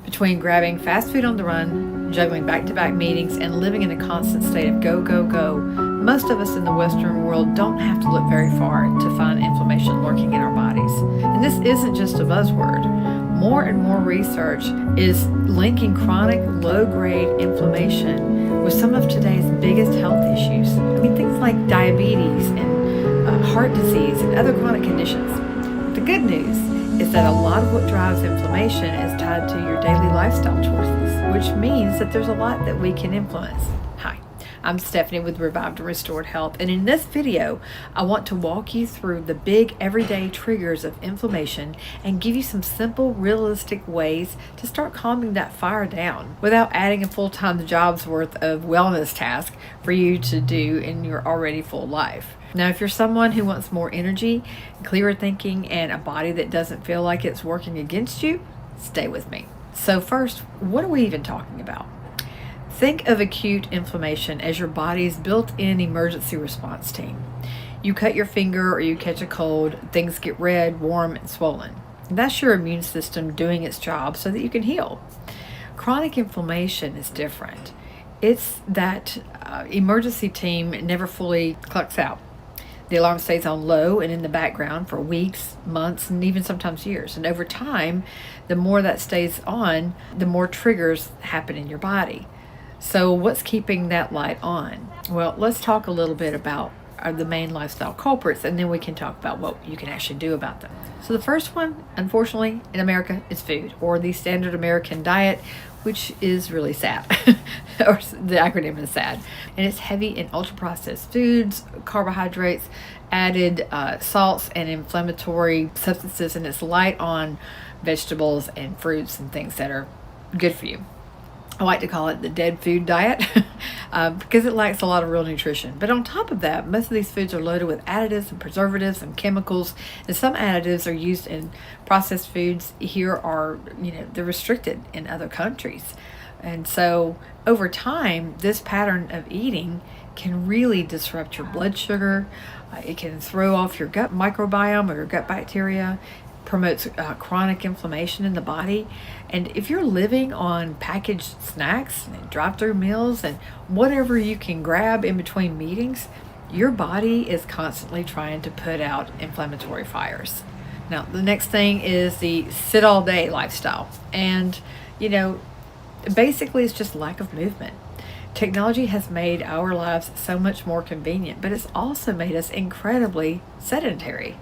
Between grabbing fast food on the run, juggling back-to-back meetings, and living in a constant state of go, go, go, most of us in the Western world don't have to look very far to find inflammation lurking in our bodies. And this isn't just a buzzword. More and more research is linking chronic low-grade inflammation with some of today's biggest health issues. I mean, things like diabetes and heart disease and other chronic conditions. The good news is that a lot of what drives inflammation is tied to your daily lifestyle choices, which means that there's a lot that we can influence. Hi, I'm Stephanie with Revived and Restored Health, and in this video, I want to walk you through the big everyday triggers of inflammation and give you some simple, realistic ways to start calming that fire down without adding a full-time job's worth of wellness task for you to do in your already full life. Now, if you're someone who wants more energy, clearer thinking, and a body that doesn't feel like it's working against you, stay with me. So first, what are we even talking about? Think of acute inflammation as your body's built-in emergency response team. You cut your finger or you catch a cold, things get red, warm, and swollen. And that's your immune system doing its job so that you can heal. Chronic inflammation is different. It's that emergency team never fully clucks out. The alarm stays on low and in the background for weeks, months, and even sometimes years. And over time, the more that stays on, the more triggers happen in your body. So what's keeping that light on? Well, let's talk a little bit about the main lifestyle culprits, and then we can talk about what you can actually do about them. So the first one, unfortunately, in America is food, or the standard American diet, which is really sad, or the acronym is SAD. And it's heavy in ultra-processed foods, carbohydrates, added salts, and inflammatory substances, and it's light on vegetables and fruits and things that are good for you. I like to call it the dead food diet because it lacks a lot of real nutrition. But on top of that, most of these foods are loaded with additives and preservatives and chemicals. And some additives are used in processed foods here are, they're restricted in other countries. And so over time, this pattern of eating can really disrupt your blood sugar. It can throw off your gut microbiome or your gut bacteria. Promotes chronic inflammation in the body. And if you're living on packaged snacks and drive-through meals and whatever you can grab in between meetings, your body is constantly trying to put out inflammatory fires. Now, the next thing is the sit all day lifestyle. And, basically it's just lack of movement. Technology has made our lives so much more convenient, but it's also made us incredibly sedentary.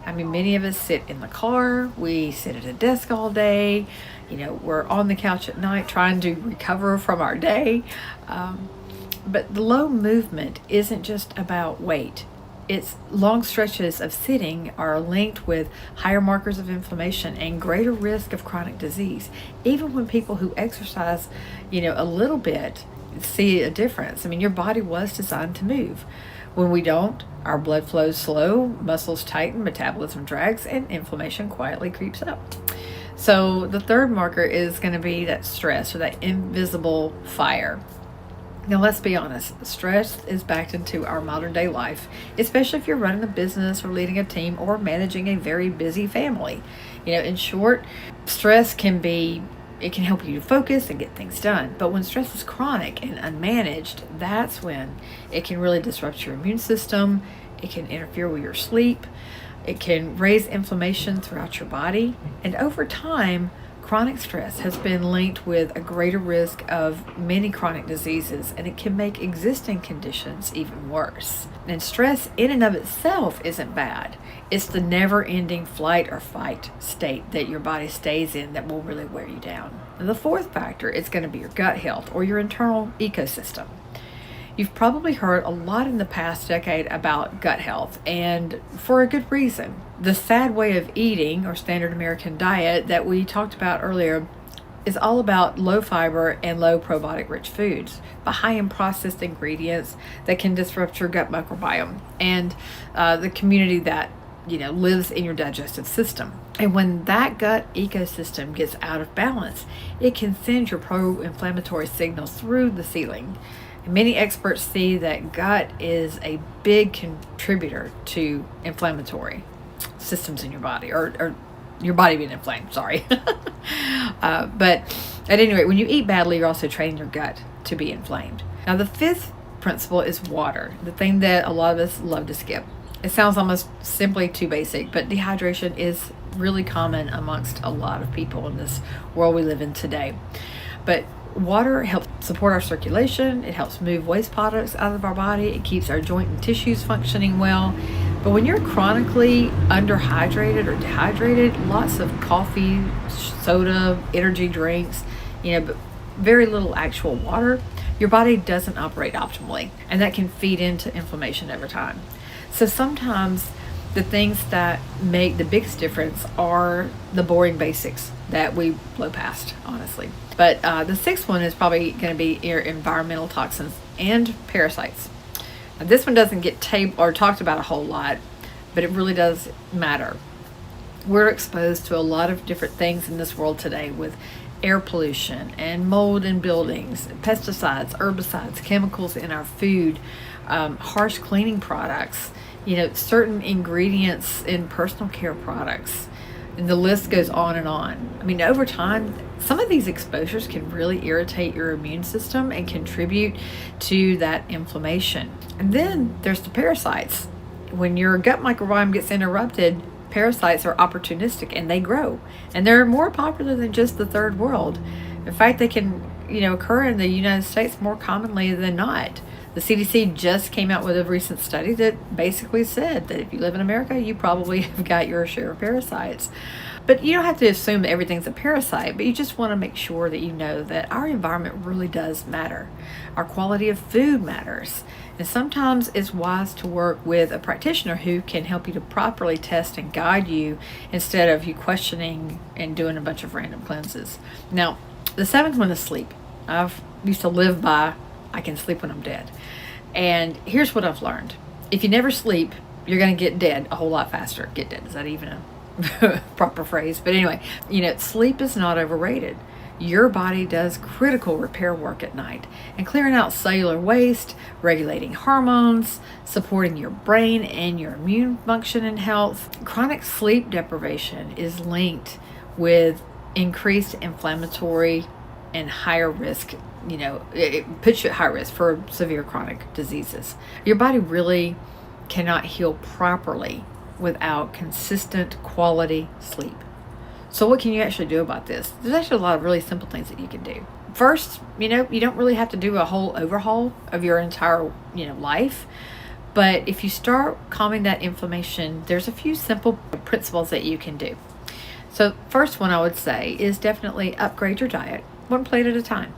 I mean, many of us sit in the car, we sit at a desk all day, we're on the couch at night trying to recover from our day. But the low movement isn't just about weight. It's long stretches of sitting are linked with higher markers of inflammation and greater risk of chronic disease. Even when people who exercise, a little bit see a difference. I mean, your body was designed to move. When we don't, our blood flows slow, muscles tighten, metabolism drags, and inflammation quietly creeps up. So the third marker is going to be that stress, or that invisible fire. Now, let's be honest, stress is backed into our modern day life, especially if you're running a business or leading a team or managing a very busy family. In short, stress can help you to focus and get things done. But when stress is chronic and unmanaged, that's when it can really disrupt your immune system. It can interfere with your sleep. It can raise inflammation throughout your body. And over time, chronic stress has been linked with a greater risk of many chronic diseases, and it can make existing conditions even worse. And stress in and of itself isn't bad. It's the never-ending flight or fight state that your body stays in that will really wear you down. And the fourth factor is going to be your gut health, or your internal ecosystem. You've probably heard a lot in the past decade about gut health, and for a good reason. The SAD way of eating, or standard American diet, that we talked about earlier is all about low fiber and low probiotic rich foods, but high in processed ingredients that can disrupt your gut microbiome and the community that lives in your digestive system. And when that gut ecosystem gets out of balance, it can send your pro-inflammatory signals through the ceiling. And many experts see that gut is a big contributor to inflammatory systems in your body, or your body being inflamed, sorry. But At any rate, when you eat badly, you're also training your gut to be inflamed. Now, the fifth principle is water, the thing that a lot of us love to skip. It sounds almost simply too basic, but dehydration is really common amongst a lot of people in this world we live in today. But water helps support our circulation. It helps move waste products out of our body. It keeps our joint and tissues functioning well. But when you're chronically underhydrated or dehydrated, lots of coffee, soda, energy drinks, but very little actual water, your body doesn't operate optimally, and that can feed into inflammation over time. So sometimes the things that make the biggest difference are the boring basics that we blow past, honestly. But the sixth one is probably going to be your environmental toxins and parasites. Now, this one doesn't get talked about a whole lot, but it really does matter. We're exposed to a lot of different things in this world today, with air pollution and mold in buildings, pesticides, herbicides, chemicals in our food, harsh cleaning products, certain ingredients in personal care products, and the list goes on and on. I mean, over time, some of these exposures can really irritate your immune system and contribute to that inflammation. And then there's the parasites. When your gut microbiome gets interrupted, parasites are opportunistic and they grow. And they're more popular than just the third world. In fact, they can, occur in the United States more commonly than not. The CDC just came out with a recent study that basically said that if you live in America, you probably have got your share of parasites. But you don't have to assume that everything's a parasite, but you just want to make sure that you know that our environment really does matter. Our quality of food matters. And sometimes it's wise to work with a practitioner who can help you to properly test and guide you instead of you questioning and doing a bunch of random cleanses. Now, the seventh one is sleep. I've used to live by, I can sleep when I'm dead. And here's what I've learned. If you never sleep, you're going to get dead a whole lot faster. Get dead, is that even a proper phrase? But anyway, sleep is not overrated. Your body does critical repair work at night, and clearing out cellular waste, regulating hormones, supporting your brain and your immune function and health. Chronic sleep deprivation is linked with increased inflammatory and higher risk, it puts you at high risk for severe chronic diseases. Your body really cannot heal properly without consistent quality sleep. So what can you actually do about this? There's actually a lot of really simple things that you can do. First, you don't really have to do a whole overhaul of your entire, life. But if you start calming that inflammation, there's a few simple principles that you can do. So first one I would say is definitely upgrade your diet, one plate at a time.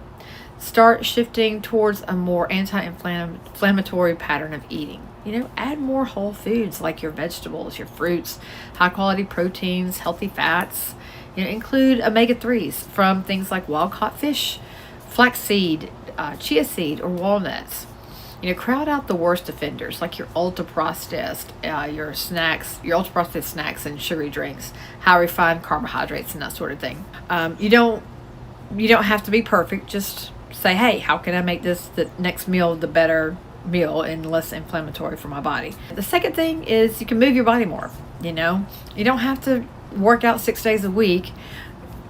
Start shifting towards a more anti-inflammatory pattern of eating. Add more whole foods like your vegetables, your fruits, high quality proteins, healthy fats. Include omega-3s from things like wild-caught fish, flaxseed, chia seed, or walnuts. Crowd out the worst offenders like your ultra-processed, your ultra-processed snacks and sugary drinks, high refined carbohydrates, and that sort of thing. You don't have to be perfect. Just say, hey, how can I make this the next meal the better meal and less inflammatory for my body? The second thing is you can move your body more. You don't have to work out 6 days a week,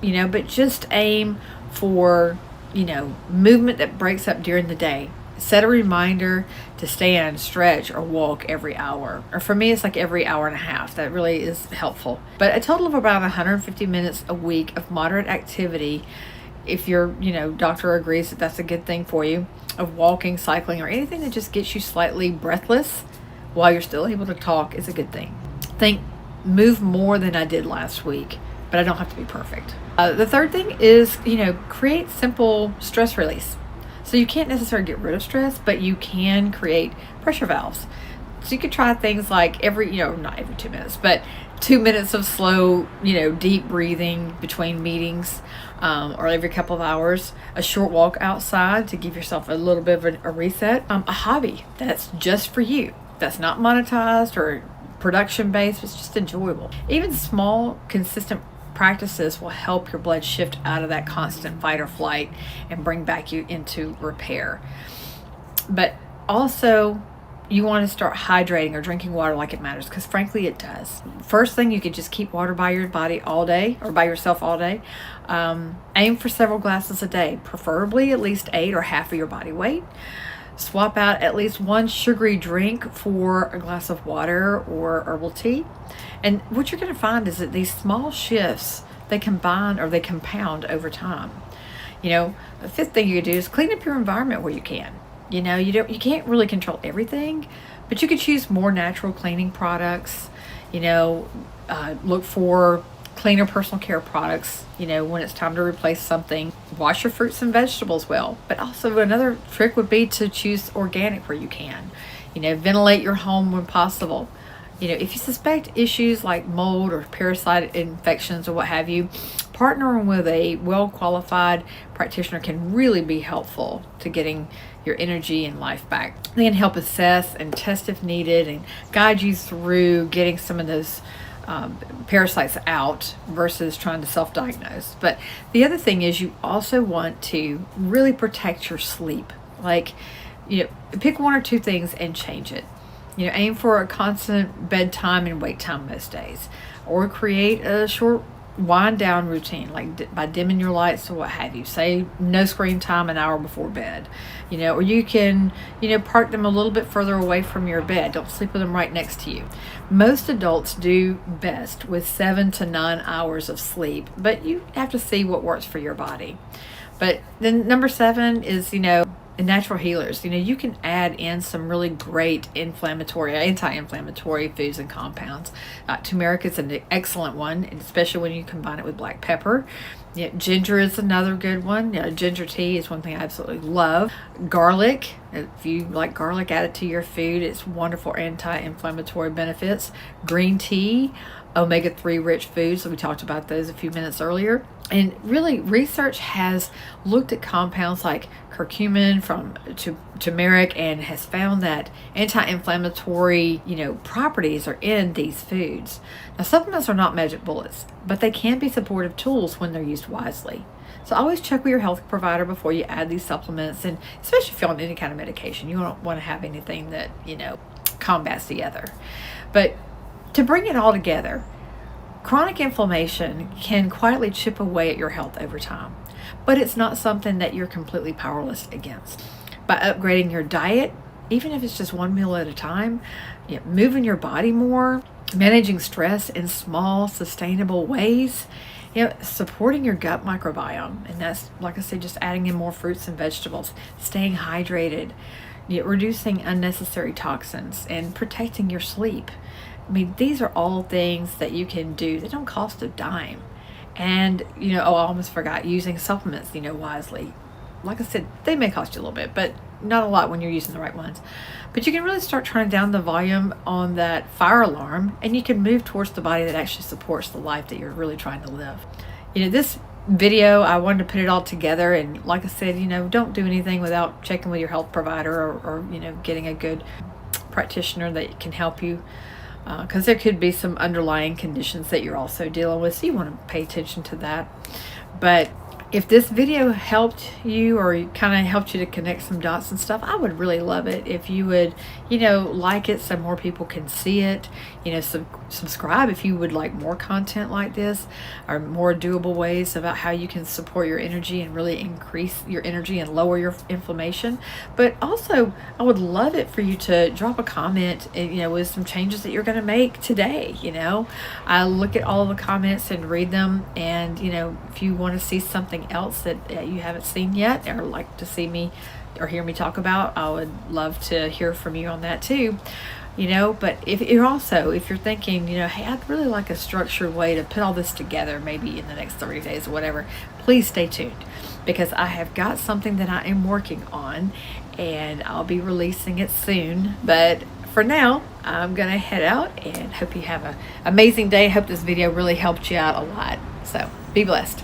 but just aim for, movement that breaks up during the day. Set a reminder to stand, stretch, or walk every hour. Or for me, it's like every hour and a half. That really is helpful. But a total of about 150 minutes a week of moderate activity, if your doctor agrees that that's a good thing for you, of walking, cycling, or anything that just gets you slightly breathless while you're still able to talk, is a good thing. Move more than I did last week, but I don't have to be perfect. The third thing is, create simple stress release. So you can't necessarily get rid of stress, but you can create pressure valves. So you could try things like not every 2 minutes, but 2 minutes of slow, deep breathing between meetings, or every couple of hours, a short walk outside to give yourself a little bit of a reset, a hobby that's just for you, that's not monetized or production based, it's just enjoyable. Even small, consistent practices will help your blood shift out of that constant fight or flight and bring back you into repair. But also, you want to start hydrating or drinking water like it matters, because frankly it does. First thing, you could just keep water by your body all day or by yourself all day. Aim for several glasses a day, preferably at least 8 or half of your body weight. Swap out at least one sugary drink for a glass of water or herbal tea. And what you're going to find is that these small shifts, they combine or they compound over time. The fifth thing you could do is clean up your environment where you can. You can't really control everything, but you could choose more natural cleaning products. Look for cleaner personal care products, when it's time to replace something. Wash your fruits and vegetables well. But also another trick would be to choose organic where you can. Ventilate your home when possible. If you suspect issues like mold or parasite infections or what have you, partnering with a well-qualified practitioner can really be helpful to getting your energy and life back. They can help assess and test if needed and guide you through getting some of those parasites out versus trying to self-diagnose. But the other thing is you also want to really protect your sleep. Pick one or two things and change it. Aim for a constant bedtime and wake time most days, or create a short wind down routine, like by dimming your lights or what have you. Say no screen time an hour before bed, or you can, park them a little bit further away from your bed. Don't sleep with them right next to you. Most adults do best with 7 to 9 hours of sleep, but you have to see what works for your body. But then number 7 is, natural healers. You can add in some really great anti-inflammatory foods and compounds. Turmeric is an excellent one, especially when you combine it with black pepper. Ginger is another good one. Ginger tea is one thing I absolutely love. Garlic, if you like garlic added to your food, it's wonderful anti-inflammatory benefits. Green tea, omega-3 rich foods. So we talked about those a few minutes earlier. And really, research has looked at compounds like curcumin from turmeric and has found that anti-inflammatory, properties are in these foods. Now, supplements are not magic bullets, but they can be supportive tools when they're used wisely. So always check with your health provider before you add these supplements, and especially if you're on any kind of medication, you don't want to have anything that, combats the other. But to bring it all together, chronic inflammation can quietly chip away at your health over time, but it's not something that you're completely powerless against. By upgrading your diet, even if it's just one meal at a time, moving your body more, managing stress in small, sustainable ways, supporting your gut microbiome, and that's, like I said, just adding in more fruits and vegetables, staying hydrated, reducing unnecessary toxins, and protecting your sleep. These are all things that you can do that don't cost a dime. And, I almost forgot, using supplements, wisely. Like I said, they may cost you a little bit, but not a lot when you're using the right ones. But you can really start turning down the volume on that fire alarm, and you can move towards the body that actually supports the life that you're really trying to live. This video, I wanted to put it all together, and like I said, don't do anything without checking with your health provider or getting a good practitioner that can help you. Because there could be some underlying conditions that you're also dealing with, so you want to pay attention to that. But if this video helped you or kind of helped you to connect some dots and stuff, I would really love it if you would, like it so more people can see it. Subscribe if you would like more content like this, or more doable ways about how you can support your energy and really increase your energy and lower your inflammation. But also, I would love it for you to drop a comment, with some changes that you're going to make today. I look at all of the comments and read them, and if you want to see something else that you haven't seen yet or like to see me or hear me talk about, I would love to hear from you on that too. But if you're thinking, hey, I'd really like a structured way to put all this together, maybe in the next 30 days or whatever, please stay tuned, because I have got something that I am working on and I'll be releasing it soon. But for now, I'm gonna head out and hope you have an amazing day. I hope this video really helped you out a lot. So be blessed.